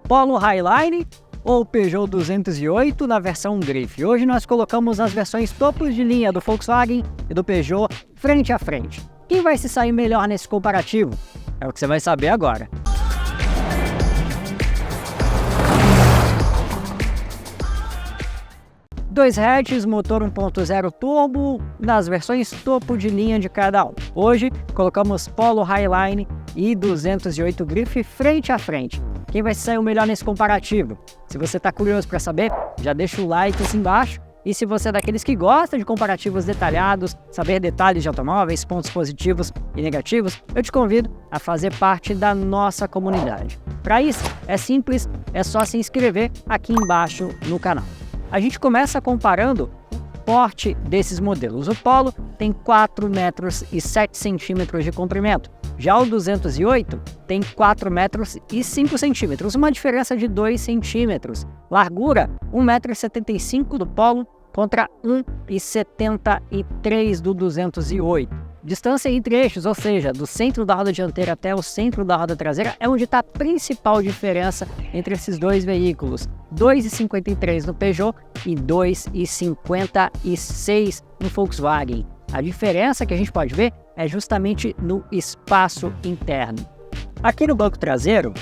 Polo Highline ou Peugeot 208 na versão Grife. Hoje nós colocamos as versões topos de linha do Volkswagen e do Peugeot frente a frente. Quem vai se sair melhor nesse comparativo? É o que você vai saber agora. Dois hatches, motor 1.0 turbo nas versões topo de linha de cada um. Hoje colocamos Polo Highline e 208 Grife frente a frente. Quem vai sair o melhor nesse comparativo? Se você está curioso para saber, já deixa o like aqui embaixo. E se você é daqueles que gosta de comparativos detalhados, saber detalhes de automóveis, pontos positivos e negativos, eu te convido a fazer parte da nossa comunidade. Para isso, é simples, é só se inscrever aqui embaixo no canal. A gente começa comparando o porte desses modelos. O Polo tem 4 metros e 7 centímetros de comprimento. Já o 208 tem 4 metros e 5 centímetros, uma diferença de 2 centímetros. Largura, 1,75 m do Polo contra 1,73 m do 208. Distância entre eixos, ou seja, do centro da roda dianteira até o centro da roda traseira, é onde está a principal diferença entre esses dois veículos. 2,53 no Peugeot e 2,56 no Volkswagen. A diferença que a gente pode ver é justamente no espaço interno. Aqui no banco traseiro,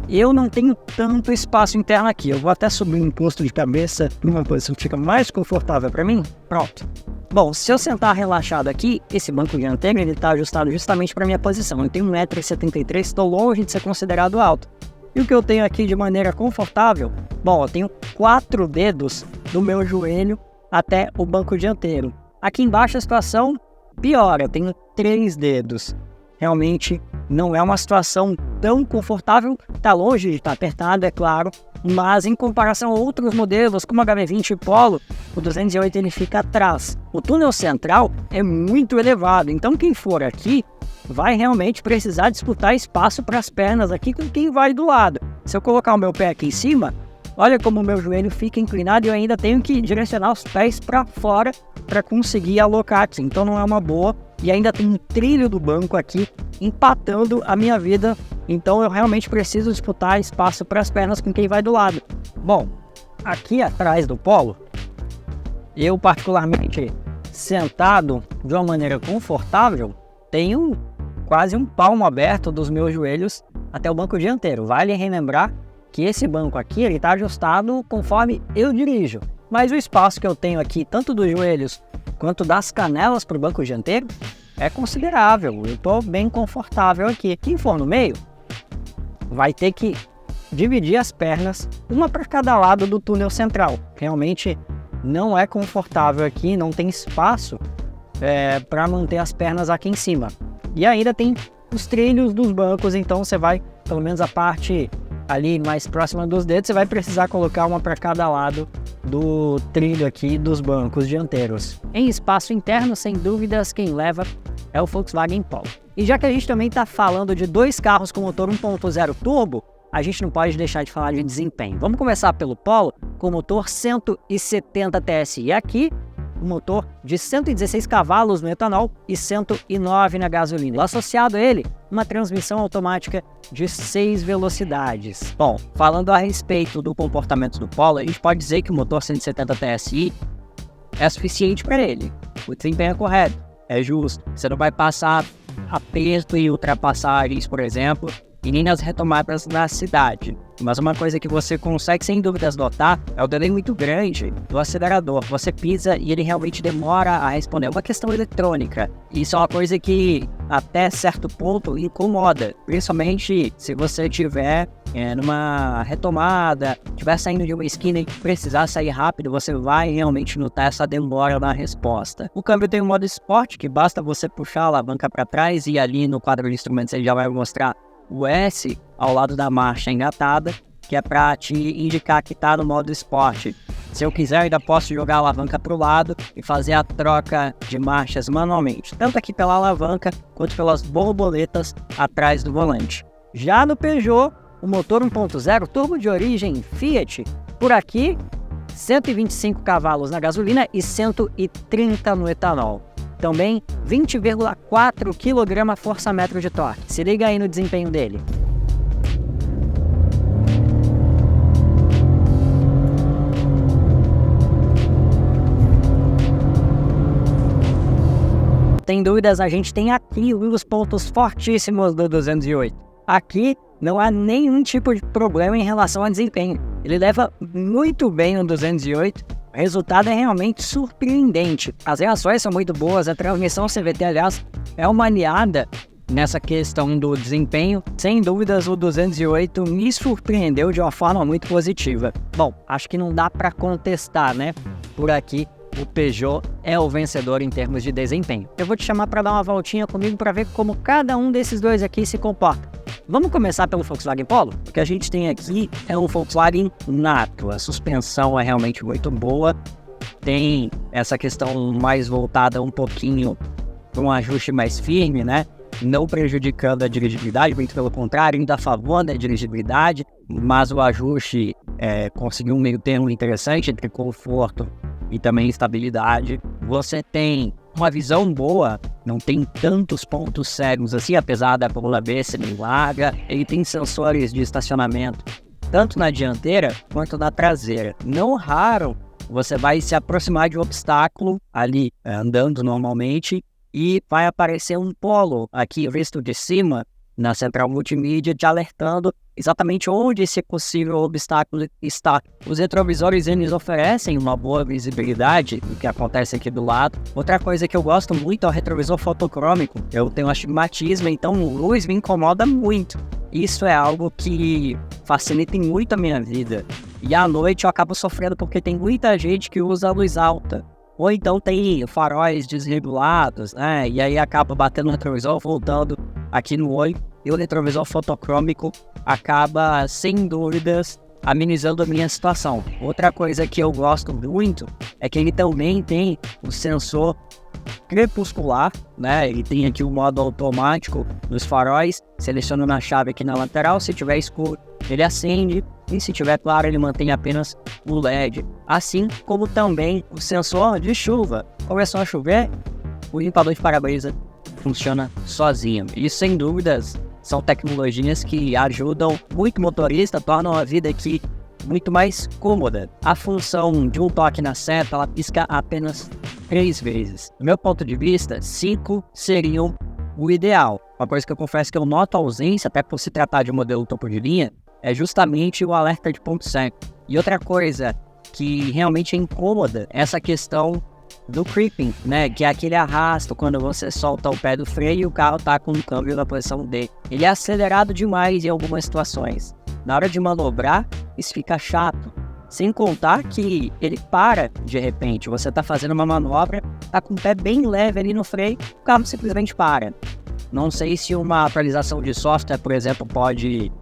eu não tenho tanto espaço interno aqui. Eu vou até subir um posto de cabeça para uma posição que fica mais confortável para mim. Pronto. Bom, se eu sentar relaxado aqui, esse banco dianteiro está ajustado justamente para minha posição. Eu tenho 1,73 m, estou longe de ser considerado alto. E o que eu tenho aqui de maneira confortável? Bom, eu tenho 4 dedos do meu joelho até o banco dianteiro. Aqui embaixo a situação piora, eu tenho 3 dedos. Realmente não é uma situação tão confortável, está longe de estar apertado, é claro, mas em comparação a outros modelos como o HB20 e Polo, o 208 ele fica atrás. O túnel central é muito elevado, então quem for aqui vai realmente precisar disputar espaço para as pernas aqui com quem vai do lado. Se eu colocar o meu pé aqui em cima, olha como o meu joelho fica inclinado e eu ainda tenho que direcionar os pés para fora para conseguir alocar aqui, então não é uma boa. E ainda tem um trilho do banco aqui empatando a minha vida, então eu realmente preciso disputar espaço para as pernas com quem vai do lado. Bom, aqui atrás do Polo, eu particularmente sentado de uma maneira confortável, tenho quase um palmo aberto dos meus joelhos até o banco dianteiro. Vale relembrar que esse banco aqui está ajustado conforme eu dirijo, mas o espaço que eu tenho aqui, tanto dos joelhos quanto das canelas para o banco dianteiro, é considerável. Eu estou bem confortável aqui. Quem for no meio vai ter que dividir as pernas, uma para cada lado do túnel central. Realmente não é confortável aqui, não tem espaço para manter as pernas aqui em cima. E ainda tem os trilhos dos bancos, então você vai, pelo menos a parte ali mais próxima dos dedos, você vai precisar colocar uma para cada lado do trilho aqui dos bancos dianteiros. Em espaço interno, sem dúvidas, quem leva é o Volkswagen Polo. E já que a gente também está falando de dois carros com motor 1.0 turbo, a gente não pode deixar de falar de desempenho. Vamos começar pelo Polo, com motor 170 TSI aqui, um motor de 116 cavalos no etanol e 109 na gasolina. Associado a ele, uma transmissão automática de 6 velocidades. Bom, falando a respeito do comportamento do Polo, a gente pode dizer que o motor 170 TSI é suficiente para ele. O desempenho é correto, é justo. Você não vai passar aperto e ultrapassagens, por exemplo, e nem nas retomadas na cidade. Mas uma coisa que você consegue sem dúvidas notar é o delay muito grande do acelerador. Você pisa e ele realmente demora a responder. É uma questão eletrônica. Isso é uma coisa que até certo ponto incomoda. Principalmente se você estiver numa retomada, estiver saindo de uma esquina e precisar sair rápido, você vai realmente notar essa demora na resposta. O câmbio tem um modo Sport, que basta você puxar a alavanca para trás e ali no quadro de instrumentos ele já vai mostrar o S ao lado da marcha engatada, que é para te indicar que está no modo Sport. Se eu quiser, ainda posso jogar a alavanca para o lado e fazer a troca de marchas manualmente, tanto aqui pela alavanca quanto pelas borboletas atrás do volante. Já no Peugeot, o motor 1.0 turbo de origem Fiat, por aqui 125 cavalos na gasolina e 130 no etanol. Também 20,4 kgfm de torque. Se liga aí no desempenho dele. tem dúvidas, a gente tem aqui um dos pontos fortíssimos do 208. Aqui não há nenhum tipo de problema em relação ao desempenho. Ele leva muito bem o 208, o resultado é realmente surpreendente. As reações são muito boas, a transmissão CVT, aliás, é uma aliada nessa questão do desempenho. Sem dúvidas, o 208 me surpreendeu de uma forma muito positiva. Bom, acho que não dá para contestar, né? Por aqui, o Peugeot é o vencedor em termos de desempenho. Eu vou te chamar para dar uma voltinha comigo para ver como cada um desses dois aqui se comporta. Vamos começar pelo Volkswagen Polo? O que a gente tem aqui é um Volkswagen nato. A suspensão é realmente muito boa. Tem essa questão mais voltada um pouquinho para um ajuste mais firme, né? Não prejudicando a dirigibilidade, muito pelo contrário, ainda a favor da dirigibilidade, mas o ajuste conseguiu um meio termo interessante entre conforto e também estabilidade. Você tem uma visão boa, não tem tantos pontos cegos assim, apesar da coluna B ser bem larga. Ele tem sensores de estacionamento, tanto na dianteira quanto na traseira. Não raro, você vai se aproximar de um obstáculo ali, andando normalmente, e vai aparecer um polo aqui visto de cima na central multimídia te alertando exatamente onde esse possível obstáculo está. Os retrovisores eles oferecem uma boa visibilidade do que acontece aqui do lado. Outra coisa que eu gosto muito é o retrovisor fotocrômico. Eu tenho astigmatismo, então luz me incomoda muito. Isso é algo que facilita muito a minha vida. E à noite eu acabo sofrendo porque tem muita gente que usa a luz alta. Ou então tem faróis desregulados, né? E aí acaba batendo no retrovisor, voltando aqui no olho. E o retrovisor fotocrômico acaba, sem dúvidas, amenizando a minha situação. Outra coisa que eu gosto muito é que ele também tem o sensor crepuscular, né? Ele tem aqui o modo automático nos faróis. Seleciono na chave aqui na lateral. Se tiver escuro, ele acende. E se tiver claro, ele mantém apenas o LED. Assim como também o sensor de chuva. Começou a chover, o limpador de para-brisa funciona sozinho. E sem dúvidas, são tecnologias que ajudam muito o motorista, tornam a vida aqui muito mais cômoda. A função de um toque na seta, ela pisca apenas 3 vezes. Do meu ponto de vista, 5 seriam o ideal. Uma coisa que eu confesso que eu noto a ausência, até por se tratar de um modelo topo de linha, é justamente o alerta de ponto cego. E outra coisa que realmente é incômoda é essa questão do creeping, né? Que é aquele arrasto quando você solta o pé do freio e o carro tá com o câmbio na posição D. Ele é acelerado demais em algumas situações. Na hora de manobrar, isso fica chato. Sem contar que ele para de repente. Você tá fazendo uma manobra, tá com o pé bem leve ali no freio, o carro simplesmente para. Não sei se uma atualização de software, por exemplo, pode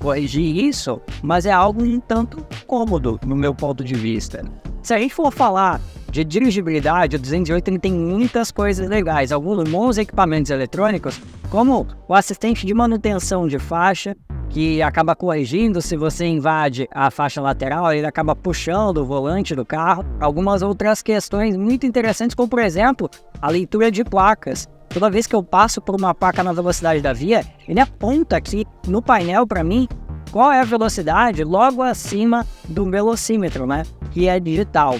corrigir isso, mas é algo um tanto cômodo no meu ponto de vista. Se a gente for falar de dirigibilidade, o 208 ele tem muitas coisas legais, alguns bons equipamentos eletrônicos, como o assistente de manutenção de faixa, que acaba corrigindo se você invade a faixa lateral, ele acaba puxando o volante do carro. Algumas outras questões muito interessantes, como por exemplo, a leitura de placas. Toda vez que eu passo por uma placa na velocidade da via, ele aponta aqui no painel para mim qual é a velocidade logo acima do velocímetro, né? Que é digital.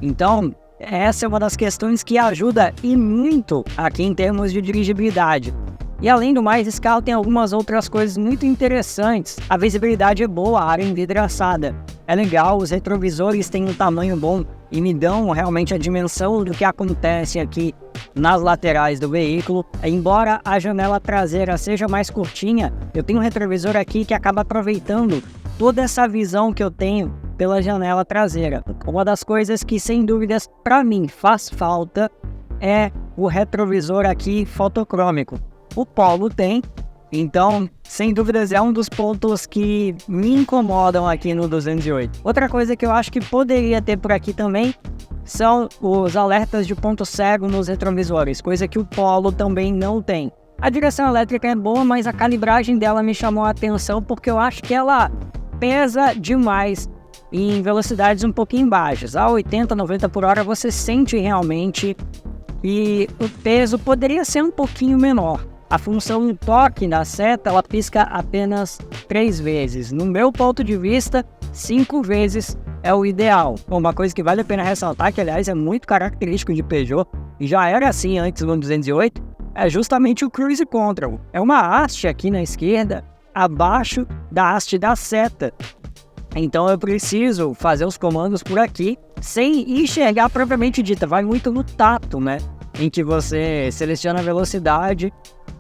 Então, essa é uma das questões que ajuda e muito aqui em termos de dirigibilidade. E além do mais, esse carro tem algumas outras coisas muito interessantes. A visibilidade é boa, a área envidraçada é legal, os retrovisores têm um tamanho bom e me dão realmente a dimensão do que acontece aqui nas laterais do veículo. Embora a janela traseira seja mais curtinha, eu tenho um retrovisor aqui que acaba aproveitando toda essa visão que eu tenho pela janela traseira. Uma das coisas que sem dúvidas para mim faz falta é o retrovisor aqui fotocrômico. O Polo tem, então sem dúvidas é um dos pontos que me incomodam aqui no 208. Outra coisa que eu acho que poderia ter por aqui também são os alertas de ponto cego nos retrovisores, coisa que o Polo também não tem. A direção elétrica é boa, mas a calibragem dela me chamou a atenção porque eu acho que ela pesa demais em velocidades um pouquinho baixas. A 80, 90 por hora você sente realmente que o peso poderia ser um pouquinho menor. A função toque na seta, ela pisca apenas 3 vezes. No meu ponto de vista, 5 vezes é o ideal. Uma coisa que vale a pena ressaltar, que aliás é muito característico de Peugeot, e já era assim antes do 208, é justamente o Cruise Control. É uma haste aqui na esquerda, abaixo da haste da seta. Então eu preciso fazer os comandos por aqui, sem enxergar propriamente dita. Vai muito no tato, né? Em que você seleciona a velocidade,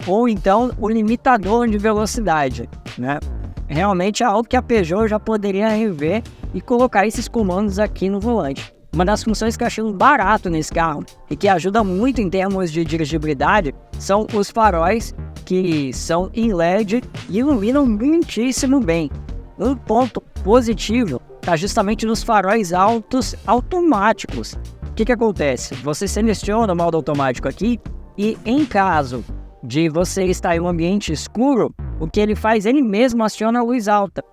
ou então o limitador de velocidade, né? Realmente é algo que a Peugeot já poderia rever e colocar esses comandos aqui no volante. Uma das funções que eu achei barato nesse carro e que ajuda muito em termos de dirigibilidade são os faróis, que são em LED e iluminam muitíssimo bem. Um ponto positivo está justamente nos faróis altos automáticos. O que acontece? Você seleciona o modo automático aqui e, em caso de você estar em um ambiente escuro, o que ele faz? Ele mesmo aciona a luz alta.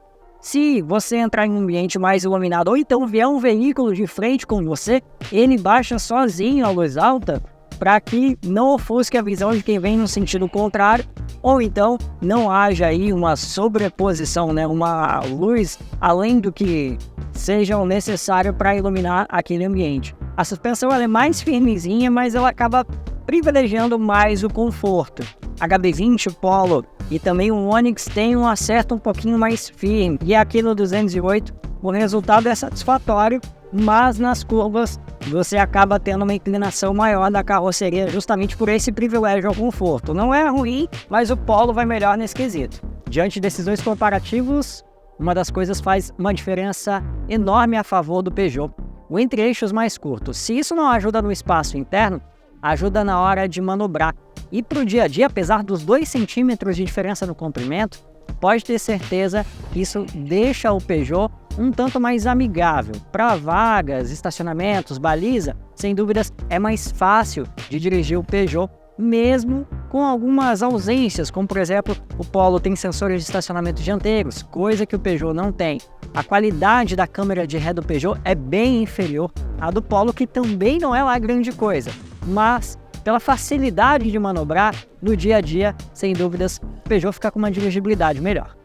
Se você entrar em um ambiente mais iluminado ou então vier um veículo de frente com você, ele baixa sozinho a luz alta para que não ofusque a visão de quem vem no sentido contrário, ou então não haja aí uma sobreposição, né? Uma luz além do que seja necessário para iluminar aquele ambiente. A suspensão ela é mais firmezinha, mas ela acaba privilegiando mais o conforto. HB20, Polo e também o Onix tem um acerto um pouquinho mais firme, e aqui no 208 o resultado é satisfatório, mas nas curvas você acaba tendo uma inclinação maior da carroceria justamente por esse privilégio ao conforto. Não é ruim, mas o Polo vai melhor nesse quesito. Diante desses dois comparativos, uma das coisas faz uma diferença enorme a favor do Peugeot: o entre-eixos mais curto. Se isso não ajuda no espaço interno, ajuda na hora de manobrar. E para o dia a dia, apesar dos 2 centímetros de diferença no comprimento, pode ter certeza que isso deixa o Peugeot um tanto mais amigável. Para vagas, estacionamentos, baliza, sem dúvidas é mais fácil de dirigir o Peugeot, mesmo com algumas ausências, como por exemplo, o Polo tem sensores de estacionamento dianteiros, coisa que o Peugeot não tem. A qualidade da câmera de ré do Peugeot é bem inferior à do Polo, que também não é lá grande coisa, mas pela facilidade de manobrar no dia a dia, sem dúvidas, o Peugeot fica com uma dirigibilidade melhor.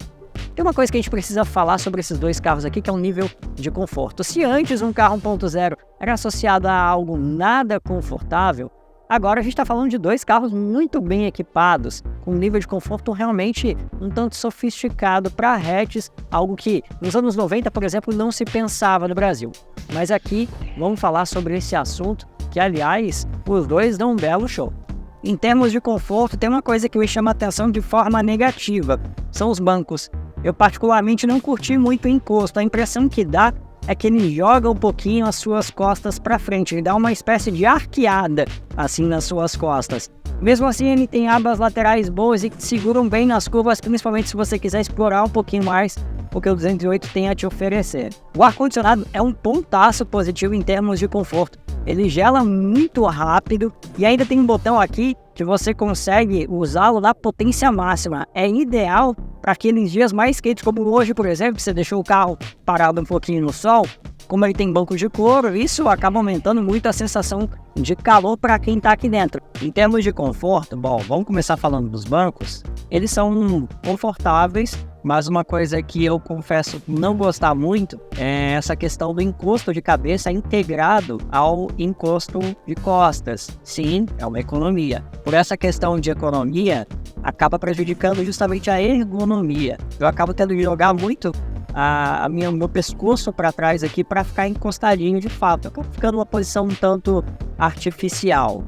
Tem uma coisa que a gente precisa falar sobre esses dois carros aqui, que é o nível de conforto. Se antes um carro 1.0 era associado a algo nada confortável, agora a gente está falando de dois carros muito bem equipados, com um nível de conforto realmente um tanto sofisticado para hatches, algo que nos anos 90, por exemplo, não se pensava no Brasil. Mas aqui vamos falar sobre esse assunto, que aliás, os dois dão um belo show. Em termos de conforto, tem uma coisa que me chama a atenção de forma negativa, são os bancos. Eu particularmente não curti muito o encosto, a impressão que dá é que ele joga um pouquinho as suas costas para frente, ele dá uma espécie de arqueada assim nas suas costas. Mesmo assim, ele tem abas laterais boas e que seguram bem nas curvas, principalmente se você quiser explorar um pouquinho mais o que o 208 tem a te oferecer. O ar-condicionado é um pontaço positivo em termos de conforto. Ele gela muito rápido e ainda tem um botão aqui que você consegue usá-lo na potência máxima. É ideal para aqueles dias mais quentes, como hoje, por exemplo, que você deixou o carro parado um pouquinho no sol. Como ele tem banco de couro, isso acaba aumentando muito a sensação de calor para quem está aqui dentro. Em termos de conforto, bom, vamos começar falando dos bancos. Eles são confortáveis, mas uma coisa que eu confesso não gostar muito é essa questão do encosto de cabeça integrado ao encosto de costas. Sim, é uma economia. Por essa questão de economia, acaba prejudicando justamente a ergonomia. Eu acabo tendo que jogar muito meu pescoço para trás aqui para ficar encostadinho de fato. Eu acabo ficando numa posição um tanto artificial.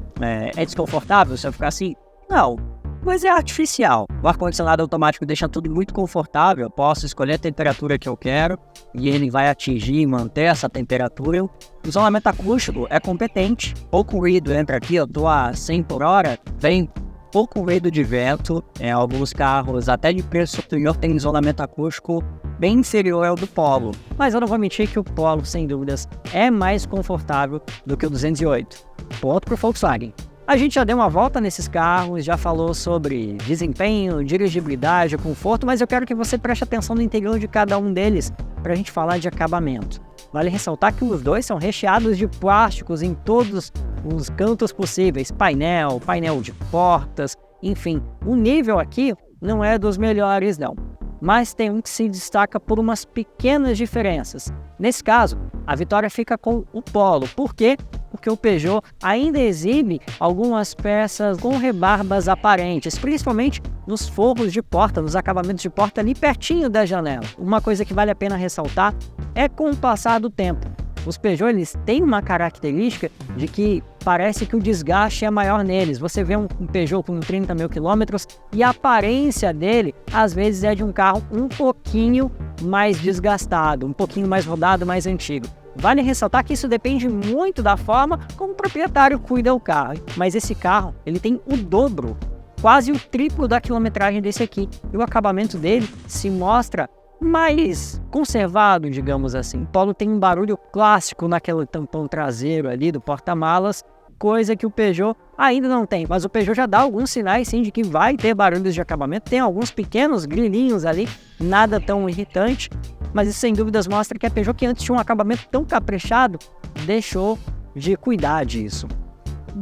É desconfortável se eu ficar assim? Não, mas é artificial. O ar-condicionado automático deixa tudo muito confortável. Eu posso escolher a temperatura que eu quero e ele vai atingir e manter essa temperatura. O isolamento acústico é competente. Pouco ruído entra aqui, eu tô a 100 por hora, vem pouco ruído de vento. Alguns carros até de preço superior tem isolamento acústico bem inferior ao do Polo. Mas eu não vou mentir que o Polo, sem dúvidas, é mais confortável do que o 208. Ponto pro Volkswagen. A gente já deu uma volta nesses carros, já falou sobre desempenho, dirigibilidade, conforto, mas eu quero que você preste atenção no interior de cada um deles para a gente falar de acabamento. Vale ressaltar que os dois são recheados de plásticos em todos os cantos possíveis, painel de portas, enfim, o nível aqui não é dos melhores não. Mas tem um que se destaca por umas pequenas diferenças. Nesse caso, a vitória fica com o Polo. Por quê? Porque porque o Peugeot ainda exibe algumas peças com rebarbas aparentes, principalmente nos forros de porta, nos acabamentos de porta ali pertinho da janela. Uma coisa que vale a pena ressaltar é com o passar do tempo. Os Peugeot, eles têm uma característica de que parece que o desgaste é maior neles. Você vê um Peugeot com 30 mil quilômetros e a aparência dele, às vezes, é de um carro um pouquinho mais desgastado, um pouquinho mais rodado, mais antigo. Vale ressaltar que isso depende muito da forma como o proprietário cuida do carro. Mas esse carro, ele tem o dobro, quase o triplo da quilometragem desse aqui. E o acabamento dele se mostra mais conservado, digamos assim. O Polo tem um barulho clássico naquele tampão traseiro ali do porta-malas, coisa que o Peugeot ainda não tem. Mas o Peugeot já dá alguns sinais, sim, de que vai ter barulhos de acabamento. Tem alguns pequenos grilinhos ali, nada tão irritante. Mas isso, sem dúvidas, mostra que a Peugeot, que antes tinha um acabamento tão caprichado, deixou de cuidar disso.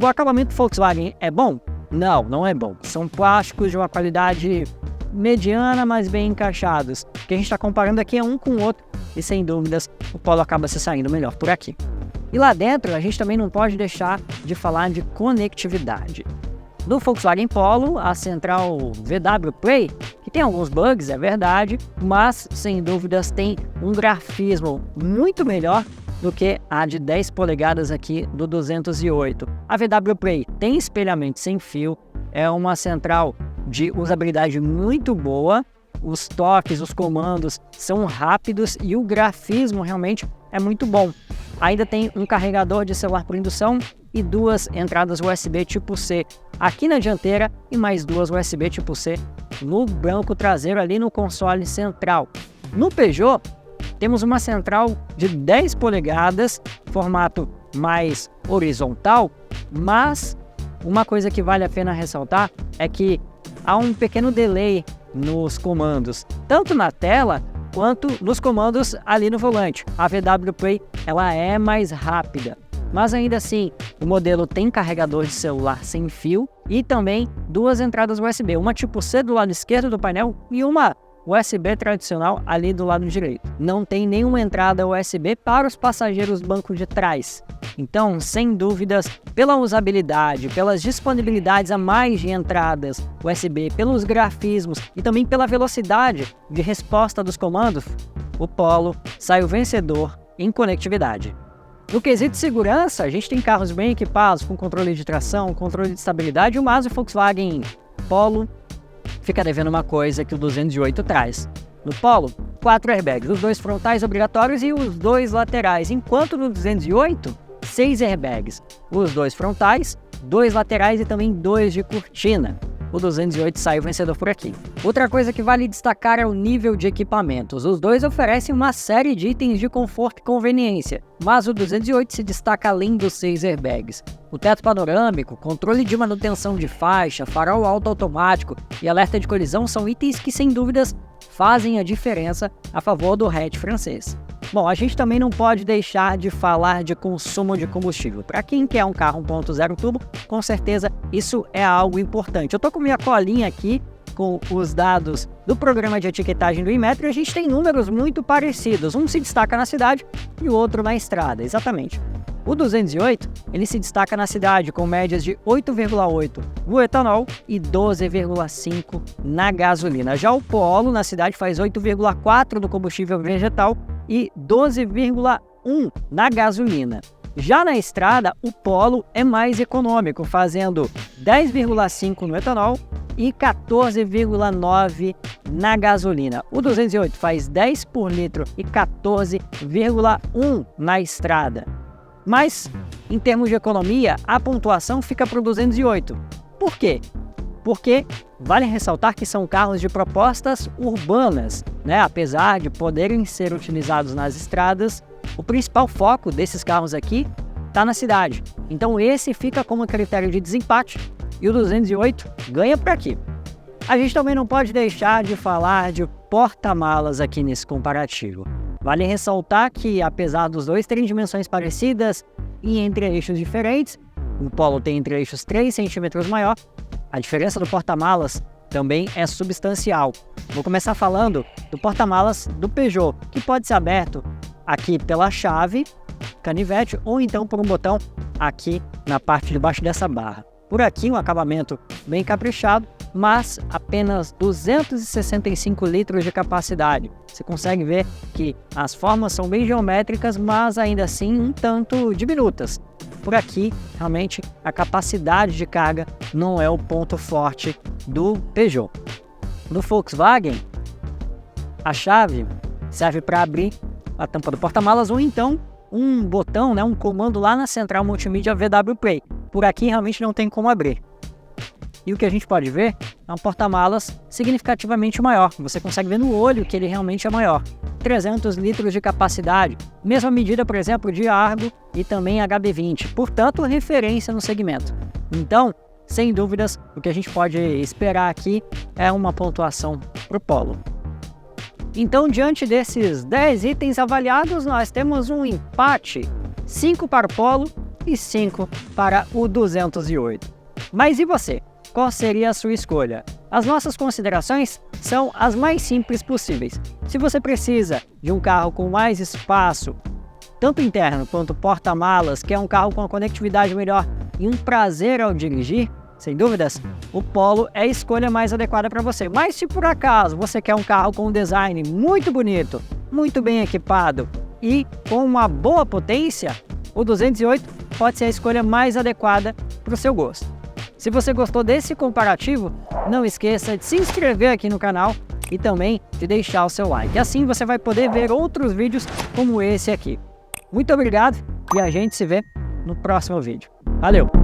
O acabamento Volkswagen é bom? Não, não é bom. São plásticos de uma qualidade mediana, mas bem encaixados. O que a gente está comparando aqui é um com o outro e, sem dúvidas, o Polo acaba se saindo melhor por aqui. E lá dentro, a gente também não pode deixar de falar de conectividade. No Volkswagen Polo, a central VW Play, que tem alguns bugs, é verdade, mas, sem dúvidas, tem um grafismo muito melhor do que a de 10 polegadas aqui do 208. A VW Play tem espelhamento sem fio, é uma central de usabilidade muito boa, os toques, os comandos são rápidos e o grafismo realmente é muito bom. Ainda tem um carregador de celular por indução e 2 entradas USB tipo C aqui na dianteira e mais 2 USB tipo C no banco traseiro ali no console central. No Peugeot, temos uma central de 10 polegadas, formato mais horizontal, mas uma coisa que vale a pena ressaltar é que há um pequeno delay nos comandos, tanto na tela quanto nos comandos ali no volante. A VW Play, ela é mais rápida, mas ainda assim o modelo tem carregador de celular sem fio e também 2 entradas USB, uma tipo C do lado esquerdo do painel e uma USB tradicional ali do lado direito. Não tem nenhuma entrada USB para os passageiros do banco de trás. Então, sem dúvidas, pela usabilidade, pelas disponibilidades a mais de entradas USB, pelos grafismos e também pela velocidade de resposta dos comandos, o Polo sai o vencedor em conectividade. No quesito de segurança, a gente tem carros bem equipados com controle de tração, controle de estabilidade, mas o Volkswagen Polo fica devendo uma coisa que o 208 traz. No Polo, 4 airbags, os 2 frontais obrigatórios e os 2 laterais, enquanto no 208, 6 airbags, os 2 frontais, 2 laterais e também 2 de cortina. O 208 sai o vencedor por aqui. Outra coisa que vale destacar é o nível de equipamentos. Os dois oferecem uma série de itens de conforto e conveniência, mas o 208 se destaca além dos 6 airbags. O teto panorâmico, controle de manutenção de faixa, farol alto automático e alerta de colisão são itens que, sem dúvidas, fazem a diferença a favor do hatch francês. Bom, a gente também não pode deixar de falar de consumo de combustível. Para quem quer um carro 1.0 turbo, com certeza isso é algo importante. Eu tô com minha colinha aqui com os dados do programa de etiquetagem do Inmetro e a gente tem números muito parecidos. Um se destaca na cidade e o outro na estrada, exatamente. O 208, ele se destaca na cidade com médias de 8,8 no etanol e 12,5 na gasolina. Já o Polo na cidade faz 8,4 no combustível vegetal e 12,1 na gasolina. Já na estrada, o Polo é mais econômico, fazendo 10,5 no etanol e 14,9 na gasolina. O 208 faz 10 por litro e 14,1 na estrada. Mas, em termos de economia, a pontuação fica para o 208. Por quê? Porque vale ressaltar que são carros de propostas urbanas, né? Apesar de poderem ser utilizados nas estradas, o principal foco desses carros aqui está na cidade. Então esse fica como critério de desempate e o 208 ganha por aqui. A gente também não pode deixar de falar de porta-malas aqui nesse comparativo. Vale ressaltar que, apesar dos dois terem dimensões parecidas e entre-eixos diferentes, o Polo tem entre-eixos 3 centímetros maior, a diferença do porta-malas também é substancial. Vou começar falando do porta-malas do Peugeot, que pode ser aberto aqui pela chave, canivete, ou então por um botão aqui na parte de baixo dessa barra. Por aqui um acabamento bem caprichado, mas apenas 265 litros de capacidade. Você consegue ver que as formas são bem geométricas, mas ainda assim um tanto diminutas. Por aqui, realmente, a capacidade de carga não é o ponto forte do Peugeot. No Volkswagen, a chave serve para abrir a tampa do porta-malas ou então um botão, um comando lá na central multimídia VW Play. Por aqui realmente não tem como abrir. E o que a gente pode ver é um porta-malas significativamente maior. Você consegue ver no olho que ele realmente é maior. 300 litros de capacidade, mesma medida, por exemplo, de Argo e também HB20. Portanto, referência no segmento. Então, sem dúvidas, o que a gente pode esperar aqui é uma pontuação para o Polo. Então, diante desses 10 itens avaliados, nós temos um empate, 5 para o Polo e 5 para o 208. Mas e você? Qual seria a sua escolha? As nossas considerações são as mais simples possíveis. Se você precisa de um carro com mais espaço, tanto interno quanto porta-malas, que é um carro com uma conectividade melhor e um prazer ao dirigir, sem dúvidas, o Polo é a escolha mais adequada para você. Mas se por acaso você quer um carro com um design muito bonito, muito bem equipado e com uma boa potência, o 208 pode ser a escolha mais adequada para o seu gosto. Se você gostou desse comparativo, não esqueça de se inscrever aqui no canal e também de deixar o seu like. Assim você vai poder ver outros vídeos como esse aqui. Muito obrigado e a gente se vê no próximo vídeo. Valeu!